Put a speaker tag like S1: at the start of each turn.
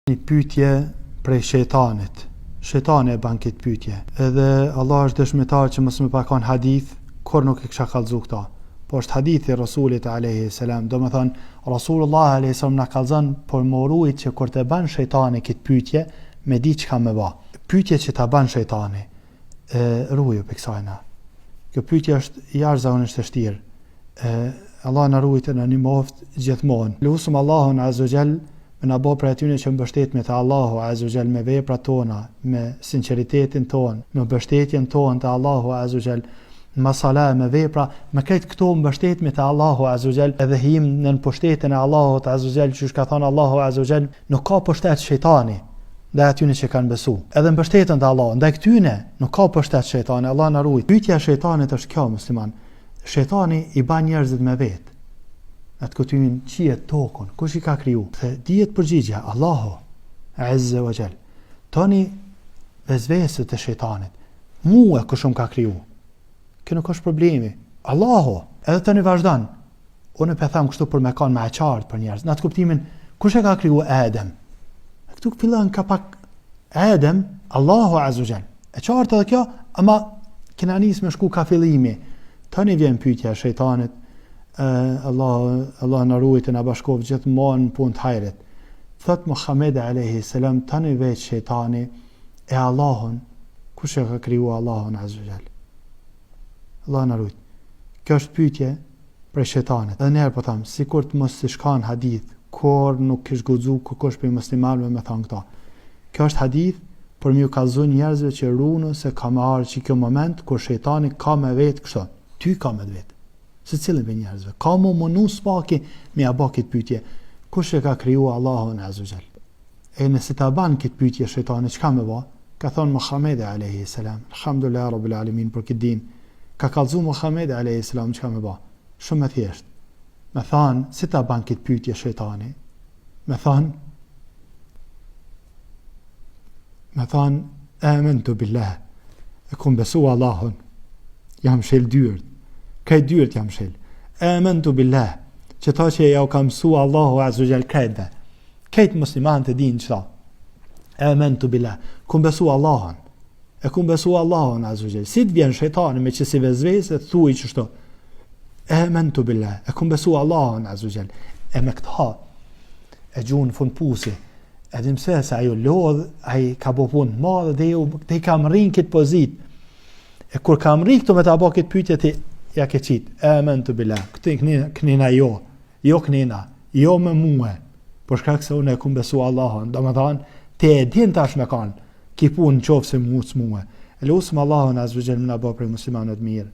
S1: Një pyetje prej shejtanit. Shejtani e ban këtë pyetje. Edhe Allah është dëshmitar që mos më pakon hadith, kur nuk e kisha kallëzu këta. Po është hadithi Rasulit alayhi salam. Do të thonë Rasulullah alayhi salam na kallzon për moruit që kur të ban shejtani këtë pyetje, me di çka më bë. Pyetjet që ta ban shejtani, ruaju për kësajna. Kjo pyetje është jashtëzakonisht e vështirë. Allah na ruajtë në një moft gjithmonë. Lutem Allahun azza wa jall me na bëj për atyre që mbështetemi te Allahu azza wa jall me veprat tona, me sinqeritetin ton, me mbështetjen tonë te Allahu azza wa jall, me sala, me vepra, me këtë këto mbështetemi te Allahu azza wa jall, edhe him në pushtetin e Allahut azza wa jall, që ka thënë Allahu azza wa jall, nuk ka pushtet shejtani ndaj atyre që kanë besu. Edhe mbështetën te Allahu, ndaj këtyne nuk ka pushtet shejtani, Allah na ruaj. Pyetja e shejtanit është kjo, musliman. Shejtani i ban njerëzit me vetë. Atë këtyn qiet tokën, kush i ka kriju? Se dihet përgjigja, Allahu azza wa jall. Tani vezveset e shejtanit. Mua kush më ka kriju? Kjo nuk është problemi. Allahu, edhe tani vazhdon. Unë po them kështu për me kanë më qartë për njerëz. Në atë kuptimin, kush e ka kriju Adem? Këtu fillon ka pak Adem, Allahu azza wa jall. E qartë edhe kjo, ama kena nis me shku ka fillimi. Tani vjen pyetja e shejtanit. Allah na ruajtë na bashkov gjithmonë punë të hajrit. Thot Muhamedi alayhi salam, tani veç shejtani e Allahun, kush e ka kriju Allahun azza wa jall? Allah na ruajtë. Kjo është pyetje për shejtanit. Edhe ne po them, sikur të mos i shkan hadith, kur nuk kish guxu kush për muslimanëve me thon këta. Kjo është hadith për më kallëzu njerëzve që runë se ka më ardhur që kjo moment kur shejtani ka me vetë kështu. Ty ka me vetë. Se cilën për njerëzve. Ka mu mënu spaki me a ba këtë pytje. Kush e ka kriju Allahun azza wa jall? E nëse ta ban këtë pytje shejtani, çka me ba? Ka thonë Muhamedi alayhi salam. Alhamdulillah rabbil alamin për këtë din. Ka kallëzu Muhamedi alayhi salam, çka me ba? Shumë e thjeshtë. Me thonë, si ta ban këtë pytje shejtani? Me thonë, amantu billah. E kum besu Allahun. Jam shel dyrt. Kaj dyrt jam shel. Amantu billah. Që ta që ja u ka mësu Allahu azza wa jall krejtve. Kejt muslimanët e din qëta. Amantu billah. Kum besu Allahun. E kum besu Allahun azza wa jall. Si të vjen shejtani me që si vezvese, thuj qështu. Amantu billah. E kum besu Allahun azza wa jall. E me këta e gjunë fund pusi. E dim se ajo lodh, ai ka bo punë madhe dhe i kam rrin këtë pozit. E kur kam rrin këtu me ta bo këtë pyetje ti ja ke qit. Amantu billah. Këtë knina jo. Jo knina. Jo me mua. Por shkak se unë e kum besu Allahun. Domethënë te e din tash me kanë. Ki punë qofse mua. Elusëm Allahun azza wa jall na bë për muslimanët mirë.